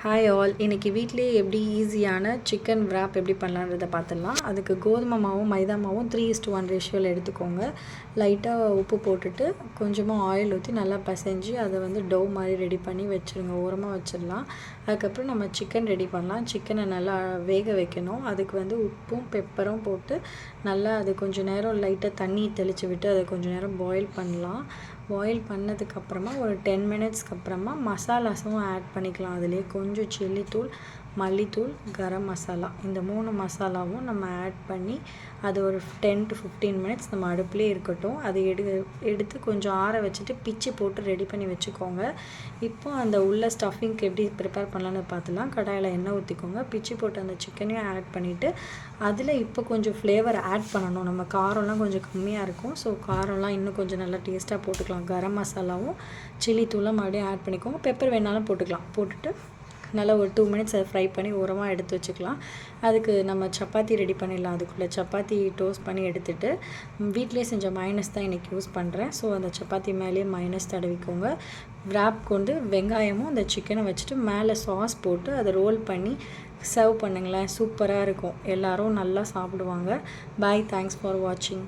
Hi all, இன்றைக்கி வீட்டிலேயே எப்படி ஈஸியான சிக்கன் wrap எப்படி பண்ணலான்றதை பார்த்துடலாம். அதுக்கு கோதுமை மாவும் மைதா மாவும் 3:1 ரேஷியோவில் எடுத்துக்கோங்க. லைட்டாக உப்பு போட்டுட்டு கொஞ்சமாக ஆயில் ஊற்றி நல்லா பிசைஞ்சு அதை வந்து டோ மாதிரி ரெடி பண்ணி வச்சுருங்க, ஓரமாக வச்சிடலாம். அதுக்கப்புறம் நம்ம சிக்கன் ரெடி பண்ணலாம். சிக்கனை நல்லா வேக வைக்கணும். அதுக்கு வந்து உப்பும் பெப்பரும் போட்டு நல்லா அது கொஞ்சம் நேரம் லைட்டாக தண்ணி தெளித்து விட்டு அதை கொஞ்சம் நேரம் பாயில் பண்ணலாம். பாயில் பண்ணதுக்கப்புறமா ஒரு 10 மினிட்ஸ்க்கு அப்புறமா மசாலாஸும் ஆட் பண்ணிக்கலாம். அதிலே கொஞ்சம் சில்லி தூள், மல்லித்தூள், கரம் மசாலா, இந்த 3 மசாலாவும் நம்ம ஆட் பண்ணி அது ஒரு 10 to 15 மினிட்ஸ் நம்ம அடுப்புலேயே இருக்கட்டும். அது எடுத்து கொஞ்சம் ஆற வச்சுட்டு பிச்சு போட்டு ரெடி பண்ணி வச்சுக்கோங்க. இப்போ அந்த உள்ள ஸ்டஃபிங்க்கு எப்படி ப்ரிப்பேர் பண்ணலான்னு பார்த்துலாம். கடாயில் எண்ணெய் ஊற்றிக்கோங்க. பிச்சு போட்டு அந்த சிக்கனையும் ஆட் பண்ணிவிட்டு அதில் இப்போ கொஞ்சம் ஃப்ளேவர் ஆட் பண்ணணும். நம்ம காரம்லாம் கொஞ்சம் கம்மியாக இருக்கும். ஸோ காரம்லாம் இன்னும் கொஞ்சம் நல்லா டேஸ்ட்டாக போட்டுக்கலாம். கரம் மசாலாவும் சில்லி தூளும் மறுபடியும் ஆட் பண்ணிக்கோங்க. பெப்பர் வேணாலும் போட்டுக்கலாம். போட்டுட்டு நல்லா ஒரு 2 மினிட்ஸ் அதை ஃப்ரை பண்ணி ஓரமாக எடுத்து வச்சுக்கலாம். அதுக்கு நம்ம சப்பாத்தி ரெடி பண்ணிடலாம். அதுக்குள்ளே சப்பாத்தி டோஸ்ட் பண்ணி எடுத்துகிட்டு வீட்டிலே செஞ்ச மைனஸ் தான் இன்றைக்கி யூஸ் பண்ணுறேன். ஸோ அந்த சப்பாத்தி மேலேயே மைனஸ் தடவிக்கோங்க. wrap கொண்டு வெங்காயமும் அந்த சிக்கனை வச்சுட்டு மேலே சாஸ் போட்டு அதை ரோல் பண்ணி சர்வ் பண்ணுங்களேன். சூப்பராக இருக்கும். எல்லோரும் நல்லா சாப்பிடுவாங்க. பாய், தேங்க்ஸ் ஃபார் வாட்சிங்.